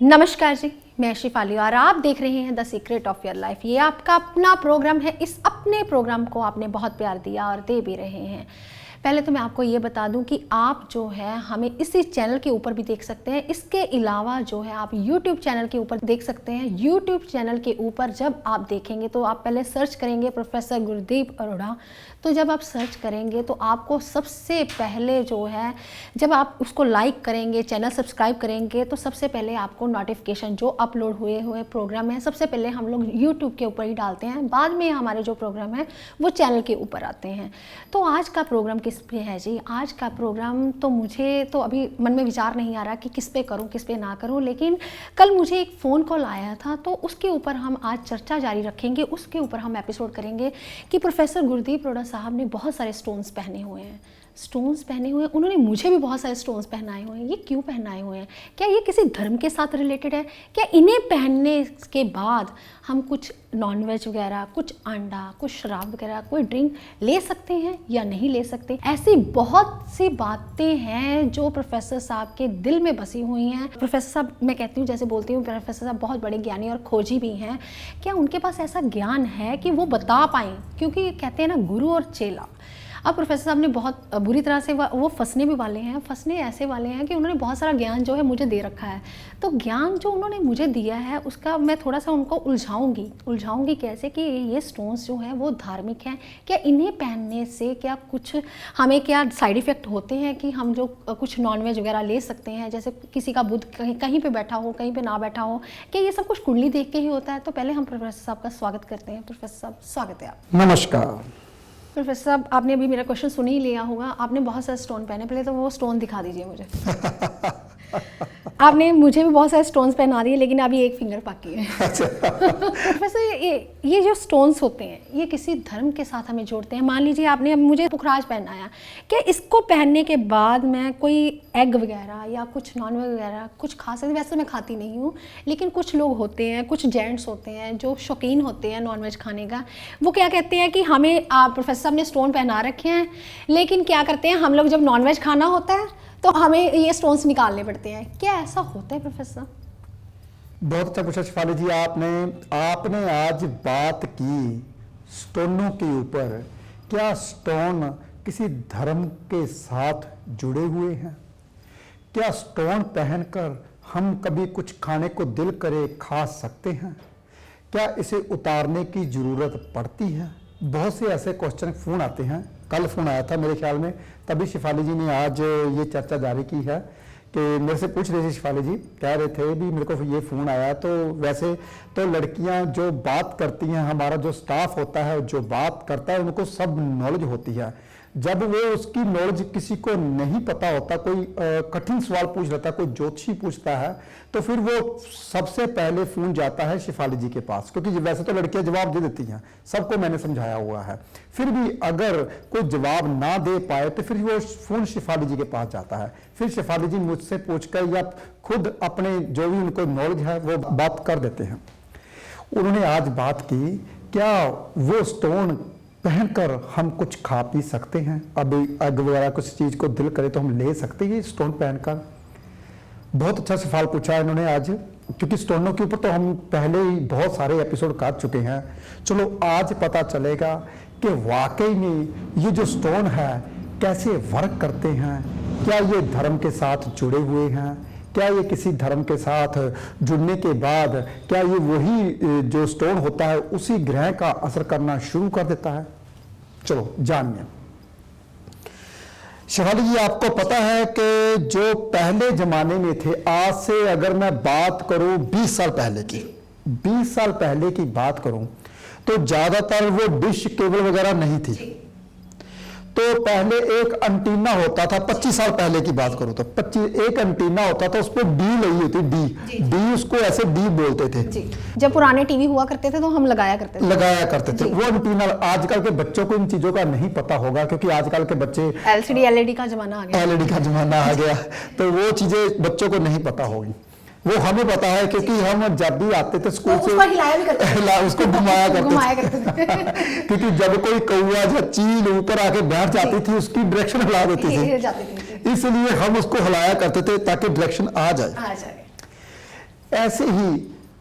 नमस्कार जी, मैं शिफाली और आप देख रहे हैं the secret of your life. ये आपका अपना प्रोग्राम है। इस अपने प्रोग्राम को आपने बहुत प्यार दिया और दे भी रहे हैं। पहले तो मैं आपको ये बता दूं कि आप जो है हमें इसी चैनल के ऊपर भी देख सकते हैं। इसके अलावा जो है आप YouTube चैनल के ऊपर देख सकते हैं। YouTube चैनल के ऊपर जब आप देखेंगे तो आप पहले सर्च करेंगे प्रोफेसर गुरदीप अरोड़ा। तो जब आप सर्च करेंगे तो आपको सबसे पहले जो है जब आप उसको लाइक करेंगे, चैनल सब्सक्राइब करेंगे तो सबसे पहले आपको नोटिफिकेशन जो अपलोड हुए प्रोग्राम है सबसे पहले हम लोग YouTube के ऊपर ही डालते हैं। बाद में हमारे जो प्रोग्राम है वो चैनल के ऊपर आते हैं। तो आज का प्रोग्राम किस पे है जी? आज का प्रोग्राम तो मुझे तो अभी मन में विचार नहीं आ रहा कि किस पे करूं किस पे ना करूं, लेकिन कल मुझे एक फ़ोन कॉल आया था तो उसके ऊपर हम आज चर्चा जारी रखेंगे। उसके ऊपर हम एपिसोड करेंगे कि प्रोफेसर गुरदीप अरोड़ा साहब ने बहुत सारे स्टोन्स पहने हुए हैं। उन्होंने मुझे भी बहुत सारे स्टोन्स पहनाए हुए हैं। ये क्यों पहनाए हुए हैं? क्या ये किसी धर्म के साथ रिलेटेड है? क्या इन्हें पहनने के बाद हम कुछ नॉनवेज वगैरह, कुछ अंडा, कुछ शराब वगैरह, कोई ड्रिंक ले सकते हैं या नहीं ले सकते? ऐसी बहुत सी बातें हैं जो प्रोफेसर साहब के दिल में बसी हुई हैं। प्रोफेसर साहब, मैं कहती हूँ, जैसे बोलती हूँ, प्रोफेसर साहब बहुत बड़े ज्ञानी और खोजी भी हैं। क्या उनके पास ऐसा ज्ञान है कि वो बता पाएँ? क्योंकि कहते हैं ना, गुरु और चेला। अब प्रोफेसर साहब ने बहुत बुरी तरह से वो फंसने भी वाले हैं। फंसने ऐसे वाले हैं कि उन्होंने बहुत सारा ज्ञान जो है मुझे दे रखा है। तो ज्ञान जो उन्होंने मुझे दिया है उसका मैं थोड़ा सा उनको उलझाऊंगी कैसे कि ये स्टोन्स जो हैं वो धार्मिक हैं। क्या इन्हें पहनने से क्या कुछ हमें क्या साइड इफ़ेक्ट होते हैं कि हम जो कुछ नॉनवेज वगैरह ले सकते हैं? जैसे किसी का बुध कहीं पर बैठा हो, कहीं पर ना बैठा हो, क्या ये सब कुछ कुंडली देख के ही होता है? तो पहले हम प्रोफेसर साहब का स्वागत करते हैं। प्रोफेसर साहब, स्वागत है आप। नमस्कार। प्रोफेसर साहब, आपने अभी मेरा क्वेश्चन सुन ही लिया होगा। आपने बहुत सारे स्टोन पहने, पहले तो वो स्टोन दिखा दीजिए मुझे। आपने मुझे भी बहुत सारे स्टोन्स पहना दिए, लेकिन अभी एक फिंगर बाकी है। प्रोफेसर, ये जो स्टोन्स होते हैं ये किसी धर्म के साथ हमें जोड़ते हैं। मान लीजिए आपने अब मुझे पुखराज पहनाया, क्या इसको पहनने के बाद मैं कोई एग वगैरह या कुछ नॉनवेज वगैरह कुछ खा सकती? वैसे मैं खाती नहीं हूँ, लेकिन कुछ लोग होते हैं, कुछ जेंट्स होते हैं जो शौकीन होते हैं नॉनवेज खाने का। वो क्या कहते हैं कि हमें प्रोफेसर साहब ने स्टोन पहना रखे हैं, लेकिन क्या करते हैं हम लोग जब नॉनवेज खाना होता है तो हमें ये स्टोन्स निकालने पड़ते हैं। क्या ऐसा होता है प्रोफेसर? बहुत अच्छा पूछा शिफाली जी आपने आज बात की स्टोनों के ऊपर। क्या स्टोन किसी धर्म के साथ जुड़े हुए हैं? क्या स्टोन पहनकर हम कभी कुछ खाने को दिल करे खा सकते हैं? क्या इसे उतारने की जरूरत पड़ती है? बहुत से ऐसे क्वेश्चन फोन आते हैं। कल फोन आया था मेरे ख्याल में, तभी शिफाली जी ने आज ये चर्चा जारी की है कि मेरे से पूछ रहे थे शिफाली जी, कह रहे थे भी मेरे को ये फ़ोन आया। तो वैसे तो लड़कियां जो बात करती हैं, हमारा जो स्टाफ होता है जो बात करता है, उनको सब नॉलेज होती है। जब वो उसकी नॉलेज किसी को नहीं पता होता, कोई कठिन सवाल पूछ लेता है, कोई ज्योतिषी पूछता है, तो फिर वो सबसे पहले फ़ोन जाता है शिफाली जी के पास, क्योंकि वैसे तो लड़कियां जवाब दे देती हैं, सबको मैंने समझाया हुआ है। फिर भी अगर कोई जवाब ना दे पाए तो फिर वो फ़ोन शिफाली जी के पास जाता है। फिर शिफाली जी मुझसे पूछकर या खुद अपने जो भी उनको नॉलेज है वो बात कर देते हैं। उन्होंने आज बात की, क्या वो स्टोन पहनकर हम कुछ खा पी सकते हैं? अभी एग वगैरह कुछ चीज़ को दिल करे तो हम ले सकते हैं स्टोन पहनकर? बहुत अच्छा सवाल पूछा इन्होंने आज, क्योंकि स्टोनों के ऊपर तो हम पहले ही बहुत सारे एपिसोड कर चुके हैं। चलो आज पता चलेगा कि वाकई में ये जो स्टोन है कैसे वर्क करते हैं। क्या ये धर्म के साथ जुड़े हुए हैं? क्या ये किसी धर्म के साथ जुड़ने के बाद क्या ये वही जो स्टोन होता है उसी ग्रह का असर करना शुरू कर देता है? चलो जानिए। शिवाली जी, आपको पता है कि जो पहले जमाने में थे, आज से अगर मैं बात करूं 20 साल पहले की, 20 साल पहले की बात करूं तो ज्यादातर वो डिश केबल वगैरह नहीं थी। तो पहले एक एंटीना होता था, 25 साल पहले की बात करूं तो एक एंटीना होता था, उस पर डी लगी होती, डी उसको ऐसे डी बोलते थे जी। जब पुराने टीवी हुआ करते थे तो हम लगाया करते थे वो एंटीना। आजकल के बच्चों को इन चीजों का नहीं पता होगा, क्योंकि आजकल के बच्चे एलसीडी एलईडी का जमाना आ गया, तो वो चीजें बच्चों को नहीं पता होगी। वो हमें पता है, क्योंकि हम जब भी आते थे स्कूल से उसको घुमाया करते थे। क्योंकि जब कोई कौवा या चील ऊपर आके बैठ जाती थी उसकी डायरेक्शन हिला देती थी, इसलिए हम उसको हिलाया करते थे ताकि डायरेक्शन आ जाए। ऐसे ही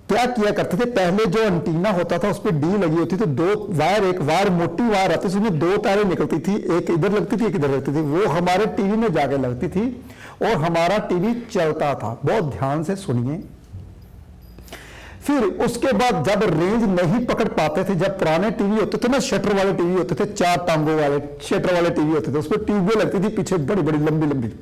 क्या किया करते थे, पहले जो एंटीना होता था उस पर डी लगी होती थी, दो वायर, एक वायर मोटी वायर आती थी, उसमें दो तारें निकलती थी, एक इधर लगती थी एक इधर लगती थी, वो हमारे टीवी में जाके लगती थी और हमारा टीवी चलता था। बहुत ध्यान से सुनिए। फिर उसके बाद जब रेंज नहीं पकड़ पाते थे, जब पुराने टीवी होते थे ना, शटर वाले टीवी होते थे, 4 टांगों वाले शटर वाले टीवी होते थे, उस पर ट्यूबें लगती थी पीछे बड़ी बड़ी लंबी लंबी।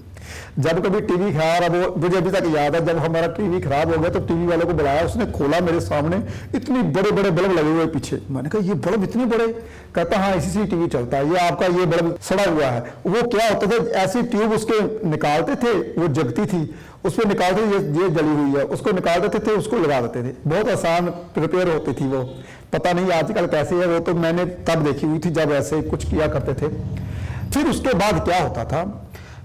जब कभी टीवी खराब, मुझे अभी तक याद है, जब हमारा टीवी खराब हो गया तो टीवी वाले को बुलाया, उसने खोला मेरे सामने, इतनी बड़े बड़े बल्ब लगे हुए पीछे। मैंने कहा ये बल्ब इतने बड़े? कहता हाँ इसी से टीवी चलता है, ये आपका ये बल्ब सड़ा हुआ है। वो क्या होता था, ऐसी ट्यूब उसके निकालते थे, वो जगती थी, उसमें निकालते ये जली हुई है, उसको निकाल देते थे, उसको लगा देते थे। बहुत आसान रिपेयर होती थी वो। पता नहीं आजकल कैसे है, वो तो मैंने तब देखी हुई थी जब ऐसे कुछ किया करते थे। फिर उसके बाद क्या होता था,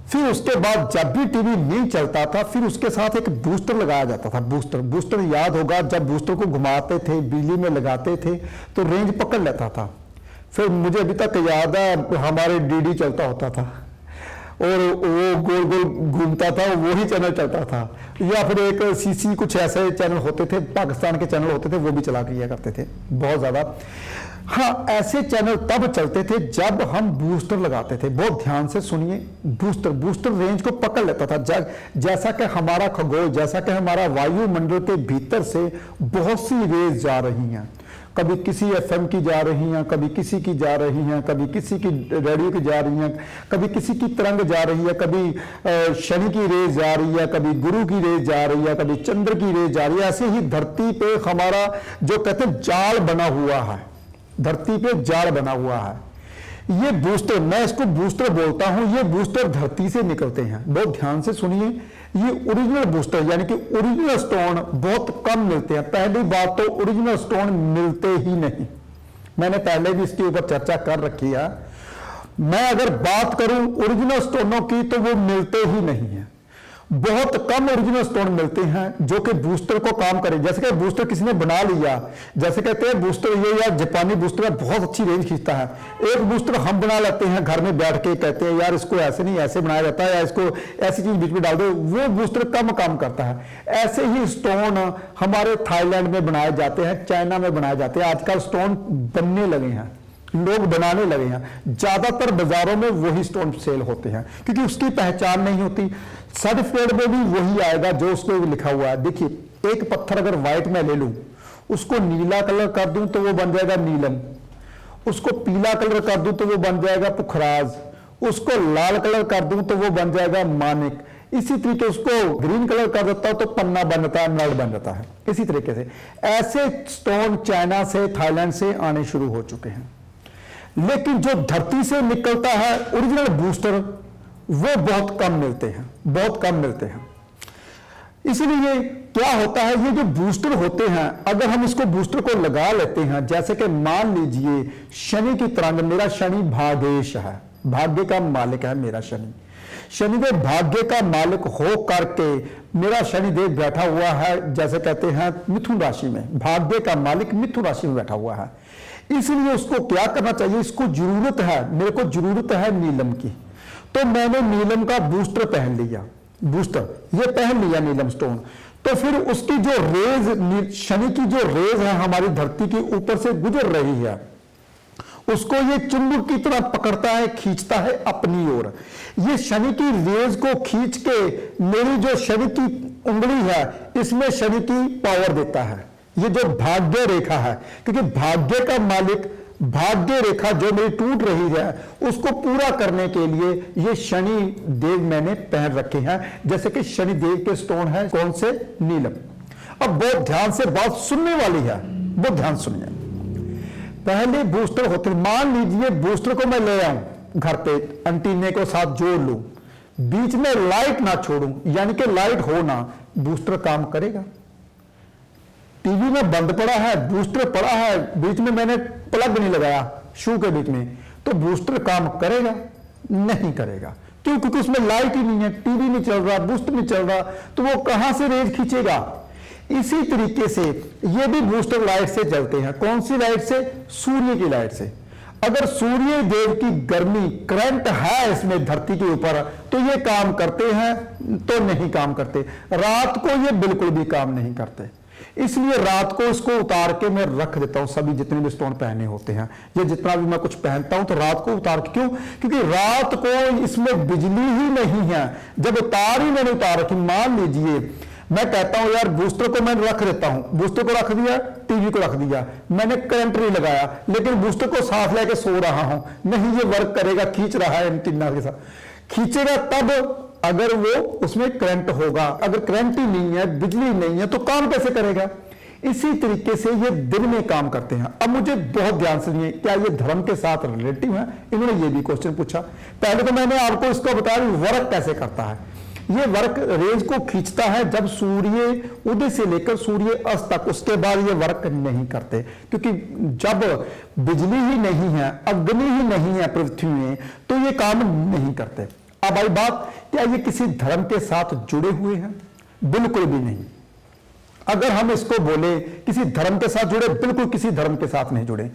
फिर उसके बाद जब भी टीवी नहीं चलता था, फिर उसके साथ एक बूस्टर लगाया जाता था। बूस्टर याद होगा, जब बूस्टर को घुमाते थे, बिजली में लगाते थे तो रेंज पकड़ लेता था। फिर मुझे अभी तक याद है, हमारे डीडी चलता होता था और वो गोल गोल घूमता था, वो ही चैनल चलता था, या फिर एक सीसी कुछ ऐसे चैनल होते थे, पाकिस्तान के चैनल होते थे, वो भी चला किया करते थे बहुत ज्यादा। हाँ, ऐसे चैनल तब चलते थे जब हम बूस्टर लगाते थे। बहुत ध्यान से सुनिए, बूस्टर रेंज को पकड़ लेता था। जैसा कि हमारा खगोल, जैसा कि हमारा वायुमंडल के भीतर से बहुत सी रेज जा रही हैं, कभी किसी एफएम की जा रही हैं, कभी किसी की जा रही हैं, कभी किसी की रेडियो की जा रही हैं, कभी किसी की तरंग जा रही है, कभी शनि की रेज जा रही है, कभी गुरु की रेज जा रही है, कभी चंद्र की रेज जा रही है। ऐसे ही धरती पे हमारा जो कहते हैं जाल बना हुआ है, धरती पे जाल बना हुआ है। ये बूस्टर, मैं इसको बूस्टर बोलता हूं, ये बूस्टर धरती से निकलते हैं। बहुत ध्यान से सुनिए, ये ओरिजिनल बूस्टर यानी कि ओरिजिनल स्टोन बहुत कम मिलते हैं। पहली बात तो ओरिजिनल स्टोन मिलते ही नहीं, मैंने पहले भी इसके ऊपर चर्चा कर रखी है। मैं अगर बात करूं ओरिजिनल स्टोनों की तो वो मिलते ही नहीं है। बहुत कम ओरिजिनल स्टोन मिलते हैं जो कि बूस्टर को काम करें। जैसे कि बूस्टर किसी ने बना लिया, जैसे कहते हैं बूस्टर ये यार जापानी बूस्टर है, बहुत अच्छी रेंज खींचता है। एक बूस्टर हम बना लेते हैं घर में बैठ के, कहते हैं यार इसको ऐसे नहीं ऐसे बनाया जाता है, या इसको ऐसी चीज बीच में डाल दो, वो बूस्टर कम काम करता है। ऐसे ही स्टोन हमारे थाईलैंड में बनाए जाते हैं, चाइना में बनाए जाते हैं। आजकल स्टोन बनने लगे हैं, लोग बनाने लगे हैं। ज्यादातर बाजारों में वही स्टोन सेल होते हैं क्योंकि उसकी पहचान नहीं होती। सर्टिफिकेट में भी वही आएगा जो उसको लिखा हुआ है। देखिए, एक पत्थर अगर व्हाइट में ले लूं, उसको नीला कलर कर दूं तो वो बन जाएगा नीलम, उसको पीला कलर कर दूं तो वो बन जाएगा पुखराज, उसको लाल कलर कर दूं तो वो बन जाएगा मानिक। इसी तरीके उसको ग्रीन कलर कर देता हूं तो पन्ना बन जाता है, नल बन जाता है। इसी तरीके से ऐसे स्टोन चाइना से, थाईलैंड से आने शुरू हो चुके हैं। लेकिन जो धरती से निकलता है ओरिजिनल बूस्टर, वो बहुत कम मिलते हैं, बहुत कम मिलते हैं। इसलिए क्या होता है, ये जो बूस्टर होते हैं, अगर हम इसको बूस्टर को लगा लेते हैं, जैसे कि मान लीजिए शनि की तरंग, मेरा शनि भाग्येश है, भाग्य का मालिक है मेरा शनि। शनिदेव भाग्य का मालिक हो करके मेरा शनिदेव बैठा हुआ है, जैसे कहते हैं मिथुन राशि में, भाग्य का मालिक मिथुन राशि में बैठा हुआ है। इसलिए उसको क्या करना चाहिए, इसको जरूरत है, मेरे को जरूरत है नीलम की, तो मैंने नीलम का बूस्टर पहन लिया, बूस्टर ये पहन लिया नीलम स्टोन। तो फिर उसकी जो रेज, शनि की जो रेज है हमारी धरती के ऊपर से गुजर रही है, उसको ये चुंबक की तरह पकड़ता है, खींचता है अपनी ओर। ये शनि की रेज को खींच के मेरी जो शनि की उंगली है, इसमें शनि की पावर देता है। ये जो भाग्य रेखा है, क्योंकि भाग्य का मालिक, भाग्य रेखा जो मेरी टूट रही है, उसको पूरा करने के लिए ये शनि देव मैंने पहन रखे हैं। जैसे कि शनि देव के स्टोन है कौन से, नीलम। अब बहुत ध्यान से बात सुनने वाली है, बहुत ध्यान सुनिए। पहले बूस्टर होते, मान लीजिए बूस्टर को मैं ले आऊं घर पे, एंटीने को साथ जोड़ लूं, बीच में लाइट ना छोड़ूं, यानी कि लाइट हो ना, बूस्टर काम करेगा? टीवी में बंद पड़ा है, बूस्टर पड़ा है, बीच में मैंने प्लग नहीं लगाया शू के बीच में, तो बूस्टर काम करेगा? नहीं करेगा। क्यों? क्योंकि उसमें लाइट ही नहीं है, टीवी नहीं चल रहा, बूस्टर नहीं चल रहा, तो वो कहां से रेंज खींचेगा? इसी तरीके से ये भी बूस्टर लाइट से चलते हैं। कौन सी लाइट से? सूर्य की लाइट से। अगर सूर्य देव की गर्मी करंट है इसमें धरती के ऊपर तो ये काम करते हैं तो नहीं काम करते, रात को ये बिल्कुल भी काम नहीं करते। इसलिए रात को इसको उतार के मैं रख देता हूं, सभी जितने भी स्टोन पहने होते हैं, ये जितना भी मैं कुछ पहनता हूं तो रात को उतार के, क्यों? क्योंकि रात को इसमें बिजली ही नहीं है। जब तार ही मैंने उतार रखी, मान लीजिए मैं कहता हूं यार बूस्टर को मैं रख देता हूं, बूस्टर को रख दिया, टीवी को रख दिया, मैंने करंट नहीं लगाया, लेकिन बूस्टर को साथ लेके सो रहा हूं, नहीं ये वर्क करेगा, खींच रहा है एंटीना के साथ, खींचेगा तब अगर वो उसमें करंट होगा। अगर करंट ही नहीं है, बिजली नहीं है, तो काम कैसे करेगा? इसी तरीके से ये दिन में काम करते हैं। अब मुझे बहुत ध्यान से सुनिए, क्या ये धर्म के साथ रिलेटिव है? इन्होंने ये भी क्वेश्चन पूछा। पहले तो मैंने आपको इसको बताया वर्क कैसे करता है। ये वर्क रेंज को खींचता है जब सूर्य उदय से लेकर सूर्य अस्त तक, उसके बाद ये वर्क नहीं करते, क्योंकि जब बिजली ही नहीं है, अग्नि ही नहीं है पृथ्वी में, तो ये काम नहीं करते। अब आई बात, क्या ये किसी धर्म के साथ जुड़े हुए हैं? बिल्कुल भी नहीं। अगर हम इसको बोले किसी धर्म के साथ जुड़े, बिल्कुल किसी धर्म के साथ नहीं जुड़े।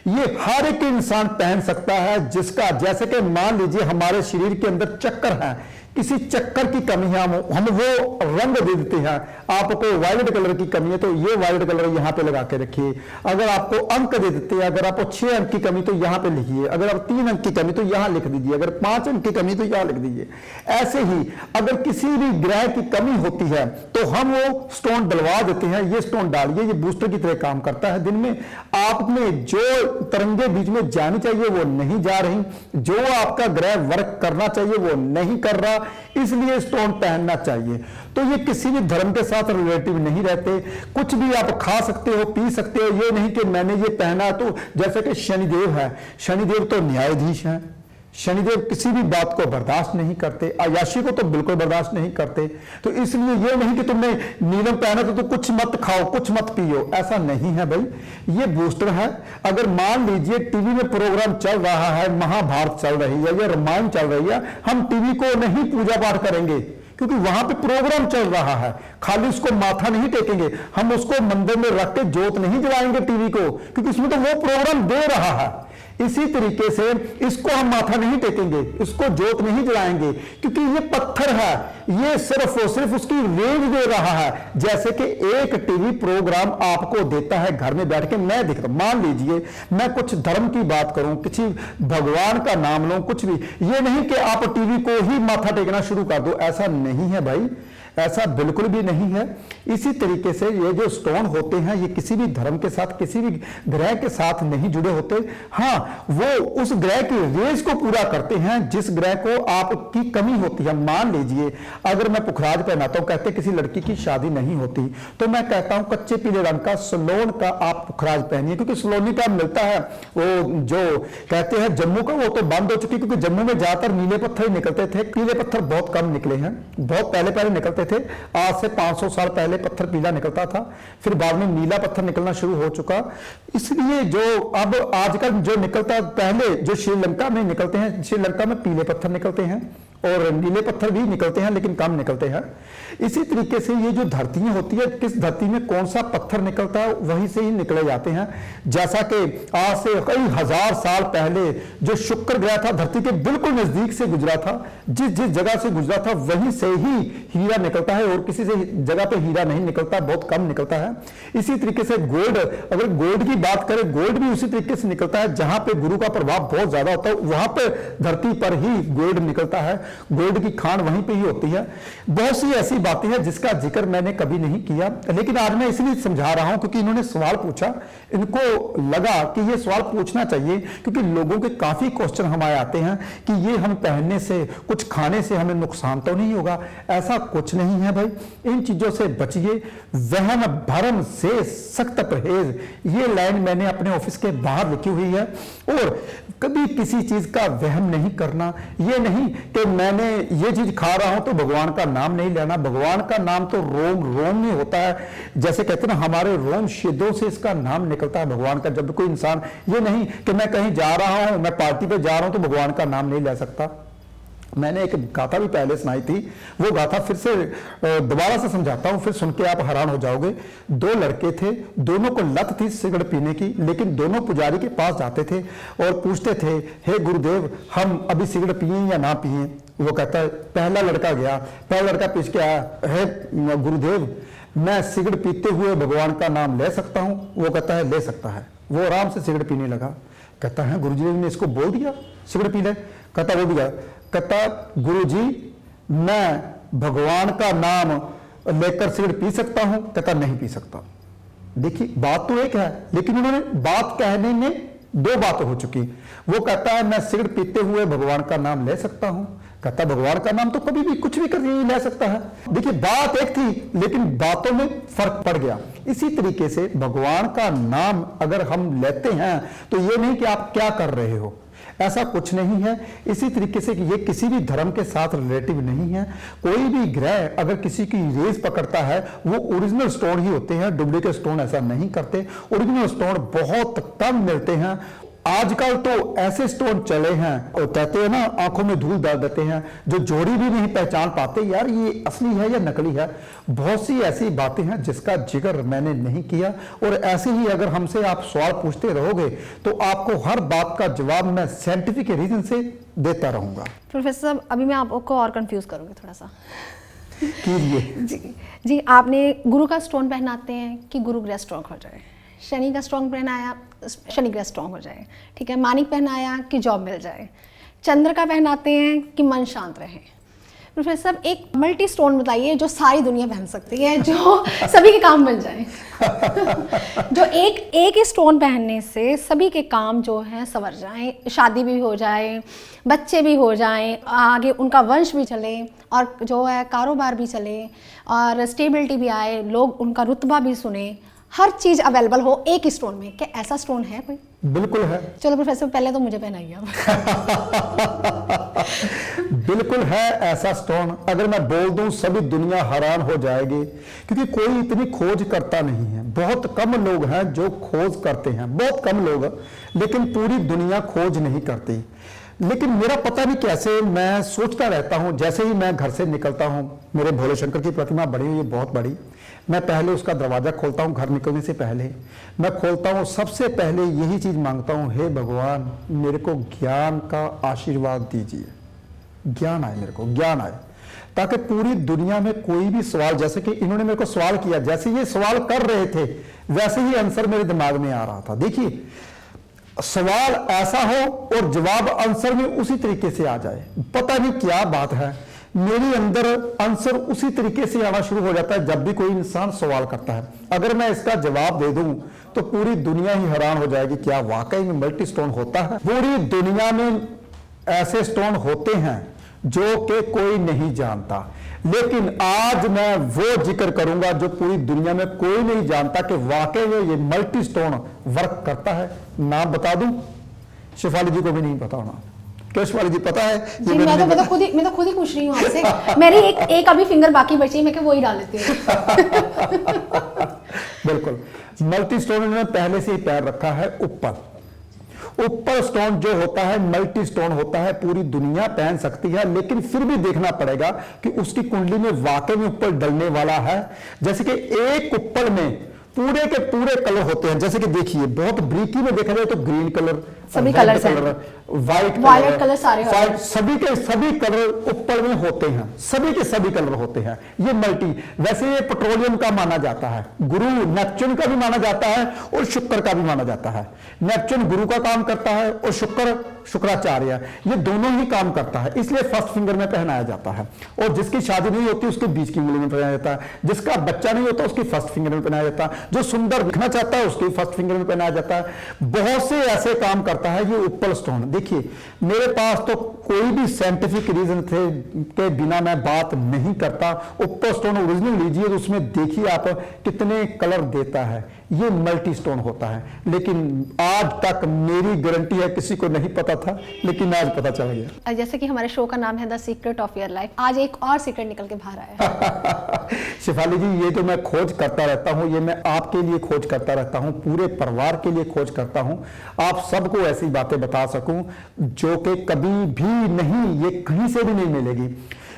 ये हर एक इंसान पहन सकता है जिसका, जैसे कि मान लीजिए हमारे शरीर के अंदर चक्कर है, किसी चक्कर की कमी है, हम वो रंग दे देते हैं। आपको वायलेट कलर की कमी है तो ये वायलेट कलर यहां पे लगा के रखिए। अगर आपको अंक दे देते हैं, अगर आपको 6 अंक की कमी तो यहां पे लिखिए, अगर आप 3 अंक की कमी तो यहां लिख दीजिए, अगर 5 अंक की कमी तो यहां लिख दीजिए। ऐसे ही अगर किसी भी ग्रह की कमी होती है तो हम वो स्टोन डलवा देते हैं, ये स्टोन डालिए, ये बूस्टर की तरह काम करता है। दिन में आप में जो तरंगे बीच में जानी चाहिए वो नहीं जा रही, जो आपका ग्रह वर्क करना चाहिए वो नहीं कर रहा, इसलिए स्टोन पहनना चाहिए। तो ये किसी भी धर्म के साथ रिलेटिव नहीं रहते। कुछ भी आप खा सकते हो, पी सकते हो, ये नहीं कि मैंने ये पहना तो, जैसे कि शनिदेव है, शनिदेव तो न्यायाधीश हैं, शनिदेव किसी भी बात को बर्दाश्त नहीं करते, अयाशी को तो बिल्कुल बर्दाश्त नहीं करते। तो इसलिए ये नहीं कि तुमने नीलम पहना तो कुछ मत खाओ, कुछ मत पियो, ऐसा नहीं है भाई। ये बूस्टर है। अगर मान लीजिए टीवी में प्रोग्राम चल रहा है, महाभारत चल रही है या रामायण चल रही है, हम टीवी को नहीं पूजा पाठ करेंगे क्योंकि वहां पे प्रोग्राम चल रहा है, खाली उसको माथा नहीं टेकेंगे, हम उसको मंदिर में रख के जोत नहीं जलाएंगे टीवी को, क्योंकि उसमें तो वो प्रोग्राम दे रहा है। इसी तरीके से इसको हम माथा नहीं टेकेंगे, इसको जोत नहीं जलाएंगे, क्योंकि ये पत्थर है, ये सिर्फ और सिर्फ उसकी रेंज दे रहा है। जैसे कि एक टीवी प्रोग्राम आपको देता है घर में बैठ के, मैं दिख रहा, मान लीजिए मैं कुछ धर्म की बात करूं, किसी भगवान का नाम लूं, कुछ भी, ये नहीं कि आप टीवी को ही माथा टेकना शुरू कर दो, ऐसा नहीं है भाई, ऐसा बिल्कुल भी नहीं है। इसी तरीके से ये जो स्टोन होते हैं ये किसी भी धर्म के साथ, किसी भी ग्रह के साथ नहीं जुड़े होते। हाँ, वो उस ग्रह की रेस को पूरा करते हैं जिस ग्रह को आपकी कमी होती है। मान लीजिए अगर मैं पुखराज पहनाता हूं, कहते किसी लड़की की शादी नहीं होती, तो मैं कहता हूं कच्चे पीले रंग का सलोन का आप पुखराज पहनिए, क्योंकि सलोनी का मिलता है, वो जो कहते हैं जम्मू का, वो तो बंद हो चुकी, क्योंकि जम्मू में ज्यादातर नीले पत्थर ही निकलते थे, पीले पत्थर बहुत कम निकले हैं, बहुत पहले निकलते थे। आज से 500 साल पहले पत्थर पीला निकलता था, फिर बाद में नीला पत्थर निकलना शुरू हो चुका। इसलिए जो अब आजकल जो निकलता, पहले जो श्रीलंका में निकलते हैं, श्रीलंका में पीले पत्थर निकलते हैं और नीले पत्थर भी निकलते हैं, लेकिन कम निकलते हैं। इसी तरीके से ये जो धरतियां होती है, किस धरती में कौन सा पत्थर निकलता है वहीं से ही निकले जाते हैं। जैसा कि आज से कई हजार साल पहले जो शुक्र ग्रह था धरती के बिल्कुल नजदीक से गुजरा था, जिस जिस जगह से गुजरा था वहीं से ही हीरा निकलता है, और किसी से जगह पे हीरा नहीं निकलता, बहुत कम निकलता है। इसी तरीके से गोल्ड, अगर गोल्ड की बात करें, गोल्ड भी उसी तरीके से निकलता है, जहां पे गुरु का प्रभाव बहुत ज्यादा होता है वहां पे धरती पर ही गोल्ड निकलता है, गोल्ड की खान वहीं पे ही होती है। बहुत सी ऐसी बातें हैं जिसका जिक्र मैंने कभी नहीं किया, लेकिन आज मैं इसलिए समझा रहा हूं क्योंकि इन्होंने सवाल पूछा, इनको लगा कि ये सवाल पूछना चाहिए, क्योंकि लोगों के काफी क्वेश्चन हमारे आते हैं कि ये हम पहनने से, कुछ खाने से हमें नुकसान तो नहीं होगा। ऐसा कुछ नहीं है भाई, इन चीजों से बचिए, वहम भरम से सख्त परहेज, ये लाइन मैंने अपने ऑफिस के बाहर लिखी हुई है। और कभी किसी चीज का वहम नहीं करना, ये नहीं कि मैंने ये चीज खा रहा हूं तो भगवान का नाम नहीं लेना, भगवान का नाम तो रोम रोम में होता है, जैसे कहते हैं ना हमारे रोम शिदों से इसका नाम निकलता है भगवान का। जब कोई इंसान, ये नहीं कि मैं कहीं जा रहा हूं, मैं पार्टी पे जा रहा हूं तो भगवान का नाम नहीं ले सकता, मैंने एक गाथा भी पहले सुनाई थी, वो गाथा फिर से दोबारा से समझाता हूं, फिर सुन के आप हैरान हो जाओगे। दो लड़के थे, दोनों को लत थी सिगरेट पीने की, लेकिन दोनों पुजारी के पास जाते थे और पूछते थे, हे गुरुदेव हम अभी सिगरेट पिए या ना पिए। वो कहता है, पहला लड़का गया, पहला लड़का पूछ के आया, हे गुरुदेव मैं सिगरेट पीते हुए भगवान का नाम ले सकता हूं? वो कहता है ले सकता है। वो आराम से सिगरेट पीने लगा। कहता है गुरुजी ने इसको बोल दिया सिगरेट पी ले? कहता वो भी गया, कहता गुरुजी मैं भगवान का नाम लेकर सिगरेट पी सकता हूं? कहता नहीं पी सकता। देखिए बात तो एक है, लेकिन उन्होंने बात कहने में दो बातें हो चुकी। वो कहता है मैं सिगरेट पीते हुए भगवान का नाम ले सकता हूं, कहता भगवान का नाम तो कभी भी कुछ भी करके ले सकता है। देखिए बात एक थी, लेकिन बातों में फर्क पड़ गया। इसी तरीके से भगवान का नाम अगर हम लेते हैं तो ये नहीं कि आप क्या कर रहे हो, ऐसा कुछ नहीं है। इसी तरीके से ये किसी भी धर्म के साथ रिलेटिव नहीं है। कोई भी ग्रह अगर किसी की रेस पकड़ता है वो ओरिजिनल स्टोन ही होते हैं, डुप्लीकेट स्टोन ऐसा नहीं करते। ओरिजिनल स्टोन बहुत कम मिलते हैं। आजकल तो ऐसे स्टोन चले हैं और कहते हैं ना आंखों में धूल डाल देते हैं, जो जोड़ी भी नहीं पहचान पाते यार ये असली है या नकली है। बहुत सी ऐसी बातें हैं जिसका जिक्र मैंने नहीं किया, और ऐसे ही अगर हमसे आप सवाल पूछते रहोगे तो आपको हर बात का जवाब मैं साइंटिफिक रीजन से देता रहूंगा। प्रोफेसर साहब अभी मैं आपको और कंफ्यूज करूंगी थोड़ा सा। कीजिए। जी आपने गुरु का स्टोन पहनाते हैं कि गुरु ग्रह स्ट्रॉन्ग हो जाए, शनि का स्ट्रॉन्ग पहनाया शनि ग्रह स्ट्रॉन्ग हो जाए, ठीक है, मानिक पहनाया कि जॉब मिल जाए, चंद्र का पहनाते हैं कि मन शांत रहे। प्रोफेसर साहब एक मल्टी स्टोन बताइए जो सारी दुनिया पहन सकती है, जो सभी के काम मिल जाए। जो एक ही स्टोन पहनने से सभी के काम जो है संवर जाएं, शादी भी हो जाए, बच्चे भी हो जाएं, आगे उनका वंश भी चले और जो है कारोबार भी चले और स्टेबिलिटी भी आए, लोग उनका रुतबा भी सुने, हर चीज अवेलेबल हो एक ही स्टोन में। क्या ऐसा स्टोन है कोई? बिल्कुल है। चलो प्रोफेसर पहले तो मुझे पहनाइए आप। बिल्कुल है ऐसा स्टोन। अगर मैं बोल दूं सभी दुनिया हैरान हो जाएगी, क्योंकि कोई इतनी खोज करता नहीं है। बहुत कम लोग हैं जो खोज करते हैं, बहुत कम लोग, लेकिन पूरी दुनिया खोज नहीं करती। लेकिन मेरा पता नहीं कैसे मैं सोचता रहता हूं, जैसे ही मैं घर से निकलता हूं, मेरे भोले शंकर की प्रतिमा बड़ी हुई है, बहुत बड़ी, मैं पहले उसका दरवाजा खोलता हूं। घर निकलने से पहले मैं खोलता हूं, सबसे पहले यही चीज मांगता हूं, हे भगवान मेरे को ज्ञान का आशीर्वाद दीजिए, ज्ञान आए, मेरे को ज्ञान आए, ताकि पूरी दुनिया में कोई भी सवाल, जैसे कि इन्होंने मेरे को सवाल किया, जैसे ये सवाल कर रहे थे वैसे ही आंसर मेरे दिमाग में आ रहा था। देखिए सवाल ऐसा हो और जवाब आंसर में उसी तरीके से आ जाए, पता नहीं क्या बात है, मेरे अंदर आंसर उसी तरीके से आना शुरू हो जाता है जब भी कोई इंसान सवाल करता है। अगर मैं इसका जवाब दे दूं तो पूरी दुनिया ही हैरान हो जाएगी, क्या वाकई में मल्टी स्टोन होता है? पूरी दुनिया में ऐसे स्टोन होते हैं जो कि कोई नहीं जानता, लेकिन आज मैं वो जिक्र करूंगा जो पूरी दुनिया में कोई नहीं जानता कि वाकई में ये मल्टी स्टोन वर्क करता है। नाम बता दूं, शिफाली जी को भी नहीं पता होना। क्या शिफाली जी पता है? जी मैं तो खुद ही पूछ रही हूँ आपसे। मेरी एक अभी फिंगर बाकी बची है, मैं वो ही डाल लेती हूँ। बिल्कुल, मल्टी स्टोन ने पहले से ही पैर रखा है ऊपर। ऊपर स्टोन जो होता है मल्टी स्टोन होता है, पूरी दुनिया पहन सकती है, लेकिन फिर भी देखना पड़ेगा कि उसकी कुंडली में वाकई में ऊपर डलने वाला है। जैसे कि एक ऊपर में पूरे के पूरे कलर होते हैं, जैसे कि देखिए बहुत ब्रीकी में देखा जाए तो ग्रीन कलर, सभी कलर, व्हाइट कलर सारे सभी के सभी कलर ऊपर में होते हैं, सभी के सभी कलर होते हैं। ये मल्टी, वैसे ये पेट्रोलियम का माना जाता है, गुरु नेपच्यून का भी माना जाता है और शुक्र का भी माना जाता है। नेपच्यून गुरु का काम करता है और शुक्र शुक्राचार्य, ये दोनों ही काम करता है, इसलिए फर्स्ट फिंगर में पहनाया जाता है। और जिसकी शादी नहीं होती उसके बीच की उंगली में पहनाया जाता है, जिसका बच्चा नहीं होता उसकी फर्स्ट फिंगर में पहनाया जाता है, जो सुंदर दिखना चाहता है उसकी फर्स्ट फिंगर में पहनाया जाता है। बहुत से ऐसे काम करता है ये ऊपर स्टोन। देखिए मेरे पास तो कोई भी साइंटिफिक रीजन थे के बिना मैं बात नहीं करता। ऊपर स्टोन ओरिजिनल लीजिए तो उसमें देखिए आप कितने कलर देता है, ये मल्टी स्टोन होता है। लेकिन आज तक मेरी गारंटी है किसी को नहीं पता था, लेकिन आज पता चल गया। जैसे कि हमारे शो का नाम है the secret of your life, आज एक और सीक्रेट निकल के बाहर आया है। शिफाली जी, ये तो मैं खोज करता रहता हूँ, ये मैं आपके लिए खोज करता रहता हूँ, पूरे परिवार के लिए खोज करता हूँ, आप सबको ऐसी बातें बता सकूं जो कि कभी भी नहीं, ये कहीं से भी नहीं मिलेगी।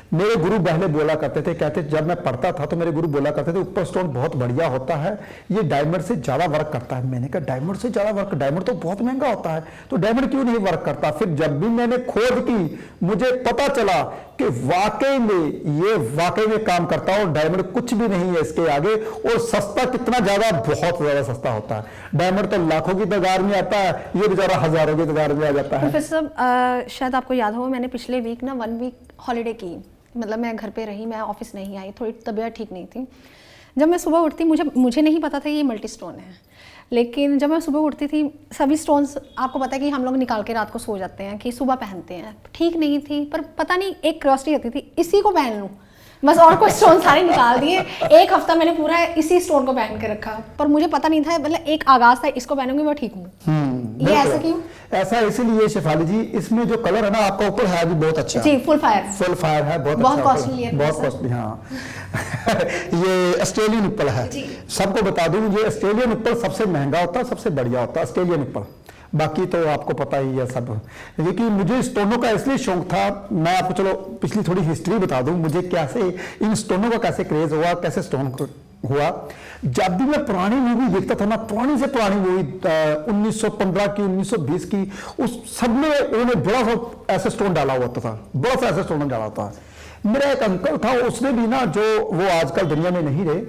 मेरे गुरु पहले बोला करते थे, कहते जब मैं पढ़ता था तो मेरे गुरु बोला करते थे ऊपर स्टोन बहुत बढ़िया होता है, ये डायमंड से ज्यादा वर्क करता है। मैंने कहा डायमंड से ज्यादा वर्क, डायमंड तो बहुत महंगा होता है, तो डायमंड क्यों नहीं वर्क करता। फिर जब भी मैंने खोज की मुझे पता चला कि वाकई में ये वाकई में काम करता है और डायमंड कुछ भी नहीं है इसके आगे। और सस्ता कितना ज्यादा, बहुत ज्यादा सस्ता होता है। डायमंड तो लाखों की तादाद में आता है, ये बेचारा हजारों की तादाद में आ जाता है। प्रोफेसर साहब, शायद आपको याद हो, मैंने पिछले वीक ना 1 वीक हॉलीडे की, मतलब मैं घर पे रही, मैं ऑफिस नहीं आई, थोड़ी तबीयत ठीक नहीं थी। जब मैं सुबह उठती, मुझे नहीं पता था ये मल्टी स्टोन है, लेकिन जब मैं सुबह उठती थी, सभी स्टोन्स आपको पता है कि हम लोग निकाल के रात को सो जाते हैं कि सुबह पहनते हैं, ठीक नहीं थी, पर पता नहीं एक क्यूरियोसिटी रहती थी, इसी को पहन लूँ बस, और कोई स्टोन सारे निकाल दिए। एक हफ्ता मैंने पूरा इसी स्टोन को पहन के रखा, पर मुझे पता नहीं था, मतलब एक आगाज था, इसको पहनूंगी मैं ठीक हूँ। ये ऐसा क्यों? ऐसा इसीलिए शिफाली जी, इसमें जो कलर है ना आपका ऊपर है भी बहुत अच्छा जी, फुल फायर है, बहुत कॉस्टली है, बहुत कॉस्टली। हाँ ये ऑस्ट्रेलियन एप्पल है, सबको बता दूं, ये ऑस्ट्रेलियन एप्पल सबसे महंगा होता है, सबसे बढ़िया होता है ऑस्ट्रेलियन एप्पल, बाकी तो आपको पता ही है सब। लेकिन मुझे स्टोनों का इसलिए शौक था, मैं आपको चलो पिछली थोड़ी हिस्ट्री बता दूं, मुझे कैसे इन स्टोनों का कैसे क्रेज हुआ, कैसे स्टोन हुआ। जब भी मैं पुरानी मूवी देखता था ना, पुरानी से पुरानी मूवी 1915 की, 1920 की, उस सब में उन्होंने बड़ा सा ऐसा स्टोन डाला हुआ था, बड़ा सा ऐसा स्टोन डाला था। मेरा एक अंकल था, उसने भी ना, जो वो आजकल दुनिया में नहीं रहे,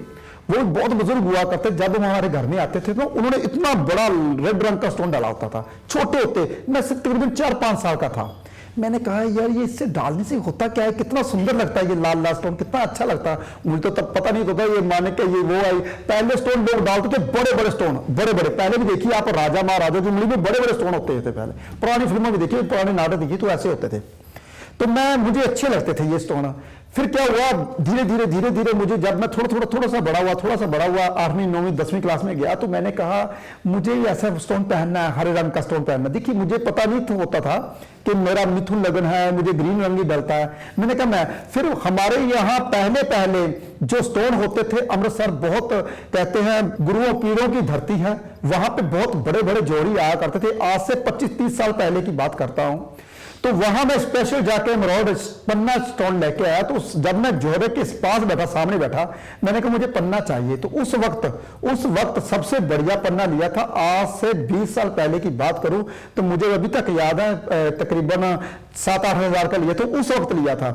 वो बहुत बुजुर्ग हुआ करते, जब वो हमारे घर में आते थे तो उन्होंने इतना बड़ा रेड रंग का स्टोन डाला होता था, छोटे होते, मैं तकरीबन 4-5 साल का था। मैंने कहा यार ये इससे डालने से होता क्या है, कितना सुंदर लगता है ये लाल लाल स्टोन, कितना अच्छा लगता है। मुझे तो तब पता नहीं होता ये माने के ये वो आई, पहले स्टोन लोग डालते थे बड़े बड़े स्टोन, बड़े बड़े, पहले भी देखिए आप राजा महाराजा की उंगली में बड़े बड़े स्टोन होते थे, पहले पुरानी फिल्मों में देखिए, पुराने नाटक देखिए तो ऐसे होते थे। तो मुझे अच्छे लगते थे ये स्टोन। फिर क्या हुआ, धीरे धीरे मुझे, जब मैं थोड़ा सा बड़ा हुआ 8वीं 9वीं 10वीं क्लास में गया, तो मैंने कहा मुझे ऐसा स्टोन पहनना है, हरे रंग का स्टोन पहनना। देखिए मुझे पता नहीं होता था कि मेरा मिथुन लगन है, मुझे ग्रीन रंग ही डलता है। मैंने कहा मैं, फिर हमारे यहाँ पहले जो स्टोन होते थे, अमृतसर बहुत कहते हैं गुरुओं पीरों की धरती है, वहां पे बहुत बड़े बड़े जोड़ी आया करते थे। आज से 25-30 साल पहले की बात करता हूं। तो वहां मैं स्पेशल जाके एमराल्ड पन्ना स्टोन लेके आया। तो जब मैं जोहरे के पास बैठा, सामने बैठा, मैंने कहा मुझे पन्ना चाहिए। तो उस वक्त सबसे बढ़िया पन्ना लिया था। आज से 20 साल पहले की बात करूं तो मुझे अभी तक याद है, तकरीबन 7-8 हज़ार का लिया था, उस वक्त लिया था।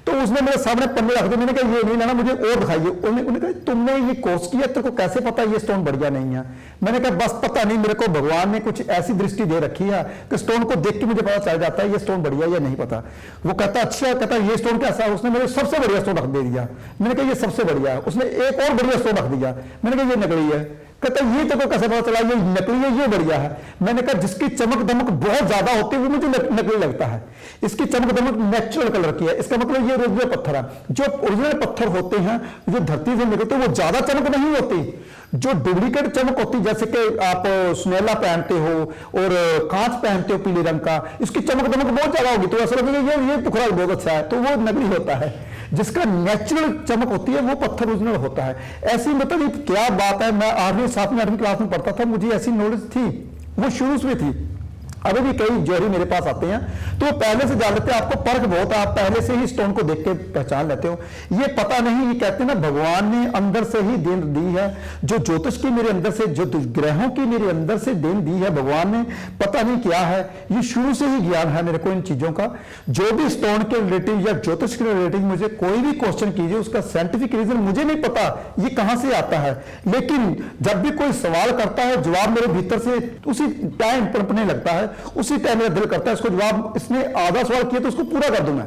तो उसने मेरे सामने पन्ने रख दिए, मैंने कहा ये नहीं लेना, मुझे और दिखाइए। उन्होंने कहा तुमने ये कोर्स किया, तेरे को कैसे पता ये स्टोन बढ़िया नहीं है? मैंने कहा बस पता नहीं, मेरे को भगवान ने कुछ ऐसी दृष्टि दे रखी है कि स्टोन को देख के मुझे पता चल जाता है ये स्टोन बढ़िया या नहीं पता। वो कहता अच्छा, कहता ये स्टोन कैसा है? उसने मेरे सबसे बढ़िया स्टोन रख दे दिया। मैंने कहा ये सबसे बढ़िया है। उसने एक और बढ़िया स्टोन रख दिया। मैंने कहा ये नकली है। कहता ये तो कैसे पता चला ये नकली है, ये बढ़िया है? मैंने कहा जिसकी चमक दमक बहुत ज्यादा होती है वो मुझे नकली लगता है। इसकी चमक दमक नेचुरल कलर की है, इसका मतलब ये ओरिजिनल पत्थर है। जो ओरिजिनल पत्थर होते हैं जो धरती से निकलते हैं वो ज्यादा चमक नहीं होती, जो डुप्लीकेट चमक होती, जैसे कि आप सुनहला पहनते हो और कांच पहनते हो पीले रंग का, इसकी चमक दमक बहुत ज्यादा होगी तो ऐसा लगेगा ये पुखरा बहुत अच्छा है, तो वो नकली होता है। जिसका नेचुरल चमक होती है वो पत्थर ओरिजिनल होता है। ऐसी मतलब क्या बात है, मैं 8वीं 7वीं 8वीं क्लास में पढ़ता था, मुझे ऐसी नॉलेज थी, वो शुरू से थी। अभी भी कई जोड़ी मेरे पास आते हैं तो पहले से जान लेते हैं, आपको पर्क बहुत है, आप पहले से ही स्टोन को देख के पहचान लेते हो। ये पता नहीं, ये कहते हैं ना भगवान ने अंदर से ही देन दी है, जो ज्योतिष की मेरे अंदर से, जो ग्रहों की मेरे अंदर से देन दी है भगवान ने, पता नहीं क्या है, ये शुरू से ही ज्ञान है मेरे को इन चीजों का। जो भी स्टोन के रिलेटिव या ज्योतिष के रिलेटिव मुझे कोई भी क्वेश्चन कीजिए, उसका साइंटिफिक रीजन मुझे नहीं पता ये कहां से आता है, लेकिन जब भी कोई सवाल करता है जवाब मेरे भीतर से उसी टाइम पनपने लगता है, उसी टाइम मेरा दिल करता है इसको जवाब, इसने आधा सवाल किया तो उसको पूरा कर दूं मैं।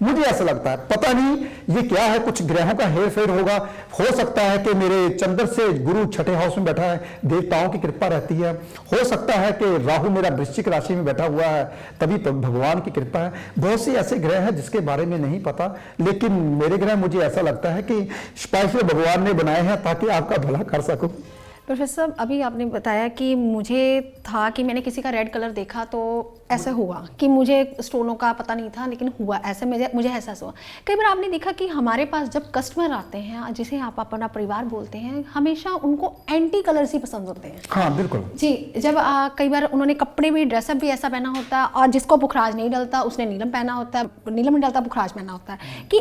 मुझे ऐसा लगता है, पता नहीं ये क्या है, कुछ ग्रहों का हेर फेर होगा। हो सकता है कि मेरे चंद्र से गुरु छठे हाउस में बैठा है, देवताओं की कृपा रहती है। हो सकता है कि राहु मेरा वृश्चिक राशि में बैठा हुआ है, तभी तो भगवान की कृपा है। बहुत से ऐसे ग्रह हैं जिसके बारे में नहीं पता, लेकिन मेरे ग्रह मुझे ऐसा लगता है कि स्पेशल भगवान ने बनाए हैं ताकि आपका भला कर सकूं। प्रोफेसर साहब, अभी आपने बताया कि मुझे था कि मैंने किसी का रेड कलर देखा तो ऐसे हुआ कि मुझे स्टोनों का पता नहीं था, लेकिन हुआ ऐसे, मुझे एहसास हुआ। कई बार आपने देखा कि हमारे पास जब कस्टमर आते हैं, जिसे आप अपना परिवार बोलते हैं, हमेशा उनको एंटी कलर्स ही पसंद होते हैं। हाँ बिल्कुल जी, जब कई बार उन्होंने कपड़े भी, ड्रेसअप भी ऐसा पहना होता है, और जिसको पुखराज नहीं डलता उसने नीलम पहना होता है, नीलम नहीं डलता पुखराज पहना होता है, कि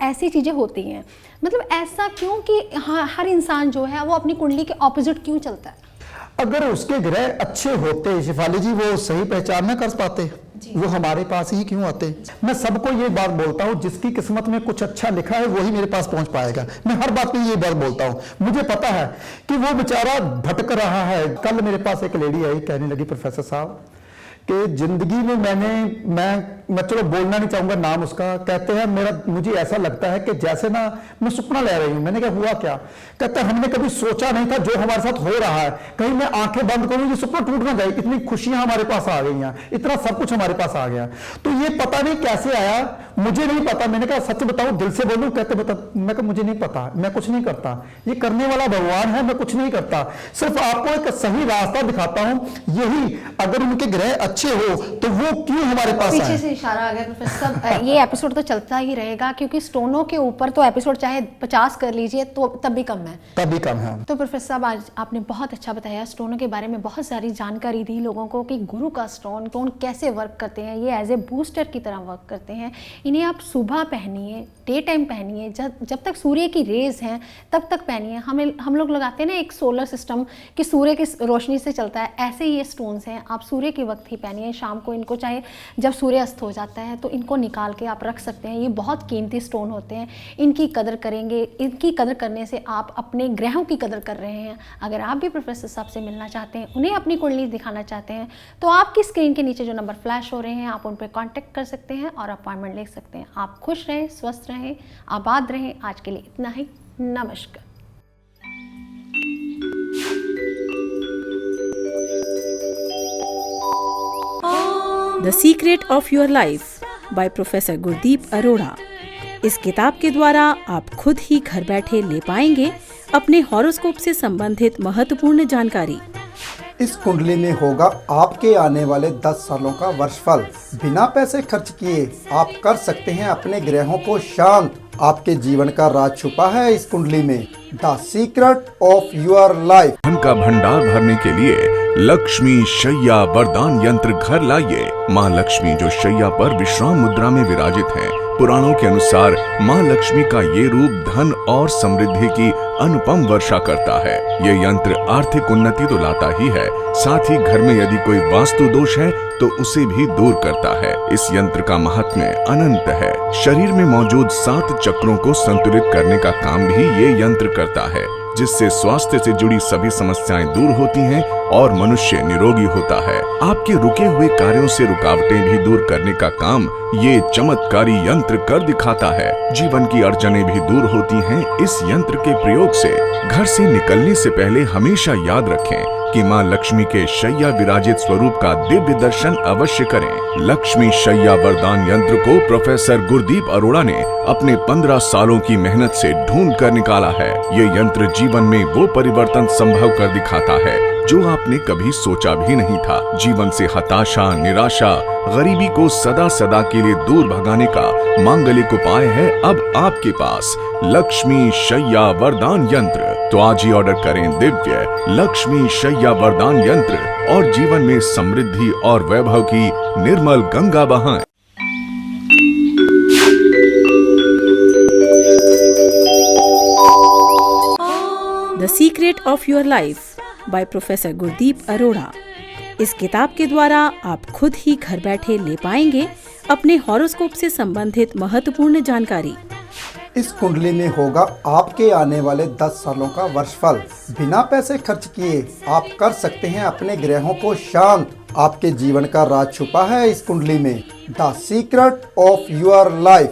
ऐसी चीज़ें होती हैं। मतलब ऐसा क्यों कि हाँ, हर इंसान जो है वो अपनी कुंडली के ऑपोजिट क्यों चलता है? अगर उसके ग्रह अच्छे होते शिफाली जी, वो सही पहचान न कर पाते, वो हमारे पास ही क्यों आते? मैं सबको ये बात बोलता हूँ, जिसकी किस्मत में कुछ अच्छा लिखा है वही मेरे पास पहुंच पाएगा। मैं हर बात में ये बात बोलता हूँ। मुझे पता है कि वो बेचारा भटक रहा है। कल मेरे पास एक लेडी आई, कहने लगी प्रोफेसर साहब कि जिंदगी में मैं चलो बोलना नहीं चाहूंगा नाम उसका, कहते हैं मुझे ऐसा लगता है कि जैसे ना मैं सपना ले रही हूँ। मैंने कहा हुआ क्या? कहते हैं हमने कभी सोचा नहीं था जो हमारे साथ हो रहा है, कहीं मैं आंखें बंद करूँ ये सपना टूट ना जाए, इतनी खुशियां हमारे पास आ गई हैं, इतना सब कुछ हमारे पास आ गया। तो ये पता नहीं कैसे आया, मुझे नहीं पता। मैंने कहा सच बताऊं, दिल से बोलूं? कहते बता। मैं कहा मुझे नहीं पता, मैं कुछ नहीं करता, ये करने वाला भगवान है, मैं कुछ नहीं करता, सिर्फ आपको एक सही रास्ता दिखाता हूं। यही अगर उनके ग्रह अच्छे हो तो वो क्यों हमारे पास आए? पीछे से इशारा आ गया प्रोफेसर साहब। ये एपिसोड तो चलता ही रहेगा, क्योंकि स्टोनों के ऊपर तो एपिसोड चाहे 50 कर लीजिए तो तब भी कम है, तब भी कम है। तो प्रोफेसर साहब, आज आपने बहुत अच्छा बताया, स्टोनों के बारे में बहुत सारी जानकारी दी लोगों को कि गुरु का स्टोन कैसे वर्क करते हैं। ये एज ए बूस्टर की तरह वर्क करते हैं। इन्हें आप सुबह पहनिए, डे टाइम पहनिए, जब तक सूर्य की रेज हैं तब तक पहनिए। हम लोग लगाते हैं ना एक सोलर सिस्टम कि सूर्य की रोशनी से चलता है, ऐसे ही ये स्टोन्स हैं, आप सूर्य के वक्त ही पहनिए। शाम को इनको, चाहे जब सूर्य अस्त हो जाता है तो इनको निकाल के आप रख सकते हैं। ये बहुत कीमती स्टोन होते हैं, इनकी कदर करेंगे। इनकी कदर करने से आप अपने ग्रहों की कदर कर रहे हैं। अगर आप भी प्रोफेसर साहब से मिलना चाहते हैं, उन्हें अपनी कुंडली दिखाना चाहते हैं, तो आपकी स्क्रीन के नीचे जो नंबर फ्लैश हो रहे हैं, आप उन पर कॉन्टैक्ट कर सकते हैं और अपॉइंटमेंट ले सकते हैं। आप खुश रहें, स्वस्थ रहें, आबाद रहें। आज के लिए इतना ही। नमस्कार। The secret of your life by professor Gurdeep Arora. इस किताब के द्वारा आप खुद ही घर बैठे ले पाएंगे अपने हॉरोस्कोप से संबंधित महत्वपूर्ण जानकारी। इस कुंडली में होगा आपके आने वाले 10 सालों का वर्षफल। बिना पैसे खर्च किए आप कर सकते हैं अपने ग्रहों को शांत। आपके जीवन का राज छुपा है इस कुंडली में। The secret of your life. धन का भंडार भरने के लिए लक्ष्मी शैया वरदान यंत्र घर लाइए। माँ लक्ष्मी जो शैया पर विश्राम मुद्रा में विराजित हैं, पुराणों के अनुसार माँ लक्ष्मी का ये रूप धन और समृद्धि की अनुपम वर्षा करता है। ये यंत्र आर्थिक उन्नति तो लाता ही है, साथ ही घर में यदि कोई वास्तु दोष है तो उसे भी दूर करता है। इस यंत्र का महात्म्य अनंत है। शरीर में मौजूद 7 चक्रों को संतुलित करने का काम भी ये यंत्र करता है, जिससे स्वास्थ्य से जुड़ी सभी समस्याएं दूर होती हैं और मनुष्य निरोगी होता है। आपके रुके हुए कार्यों से रुकावटें भी दूर करने का काम ये चमत्कारी यंत्र कर दिखाता है। जीवन की अड़चनें भी दूर होती हैं इस यंत्र के प्रयोग से। घर से निकलने से पहले हमेशा याद रखें कि माँ लक्ष्मी के शैया विराजित स्वरूप का दिव्य दर्शन अवश्य करें। लक्ष्मी शैया वरदान यंत्र को प्रोफेसर गुरदीप अरोड़ा ने अपने 15 सालों की मेहनत से ढूंढ कर निकाला है। ये यंत्र जीवन में वो परिवर्तन संभव कर दिखाता है जो आपने कभी सोचा भी नहीं था। जीवन से हताशा, निराशा, गरीबी को सदा सदा के लिए दूर भगाने का मांगलिक उपाय है अब आपके पास, लक्ष्मी शैया वरदान यंत्र। तो आज ही ऑर्डर करें दिव्य लक्ष्मी शैया वरदान यंत्र और जीवन में समृद्धि और वैभव की निर्मल गंगा बहाएं। The secret of your life by professor Gurdeep Arora. इस किताब के द्वारा आप खुद ही घर बैठे ले पाएंगे अपने हॉरोस्कोप से संबंधित महत्वपूर्ण जानकारी। इस कुंडली में होगा आपके आने वाले 10 सालों का वर्षफल। बिना पैसे खर्च किए आप कर सकते हैं अपने ग्रहों को शांत। आपके जीवन का राज छुपा है इस कुंडली में। The secret of your life.